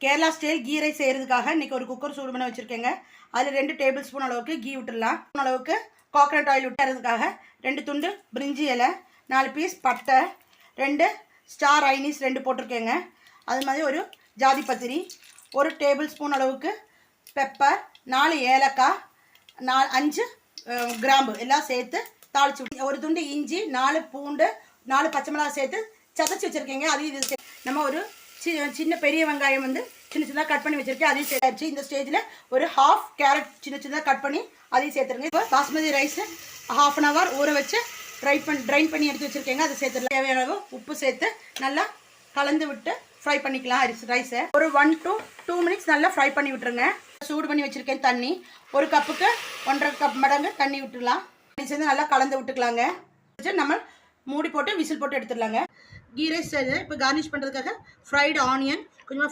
Kerala style key rice செய்கிறதுக்காக இன்றைக்கி ஒரு குக்கர் சூடு பண்ணி வச்சுருக்கேங்க. அதில் 2 டேபிள் ஸ்பூன் அளவுக்கு கீ விட்டுடலாம். அளவுக்கு கோகனட் ஆயில் விட்டுறதுக்காக 2 துண்டு பிரிஞ்சி இலை, 4 பீஸ் பட்டை, 2 ஸ்டார் ஐனிஸ் 2 போட்டிருக்கேங்க. அது மாதிரி ஒரு ஜாதி பத்திரி, 1 டேபிள் ஸ்பூன் அளவுக்கு பெப்பர், 4 ஏலக்காய், 5 கிராம்பு எல்லாம் சேர்த்து தாளிச்சு விட்டு, 1 துண்டு இஞ்சி, 4 பூண்டு, 4 பச்சை மிளகாய் சேர்த்து சதைச்சி வச்சுருக்கேங்க. அதையும் இது நம்ம ஒரு சின்ன பெரிய வெங்காயம் வந்து சின்ன சின்னதாக கட் பண்ணி வச்சுருக்கேன், அதையும் சேர்த்தாச்சு. இந்த ஸ்டேஜில் ஒரு ½ கேரட் சின்ன சின்னதாக கட் பண்ணி அதையும் சேர்த்துருங்க. இப்போ பாஸ்மதி ரைஸு ½ அன் ஹவர் ஊற வச்சு ட்ரைன் பண்ணி எடுத்து வச்சுருக்கேங்க. அதை சேர்த்துடலாம். தேவையான அளவு உப்பு சேர்த்து நல்லா கலந்து விட்டு ஃப்ரை பண்ணிக்கலாம் ரைஸை. ஒரு 1 to 2 மினிட்ஸ் நல்லா ஃப்ரை பண்ணி விட்டுருங்க. சூடு பண்ணி வச்சுருக்கேன் தண்ணி, 1 கப்புக்கு 1½ கப் மடங்கு தண்ணி விட்டுடலாம். தண்ணி சேர்ந்து நல்லா கலந்து விட்டுக்கலாங்க. நம்ம மூடி போட்டு விசில் போட்டு எடுத்துடலாங்க. கீ ரைஸ் இப்போ கார்னிஷ் பண்ணுறதுக்காக ஃப்ரைடு ஆனியன் கொஞ்சமாக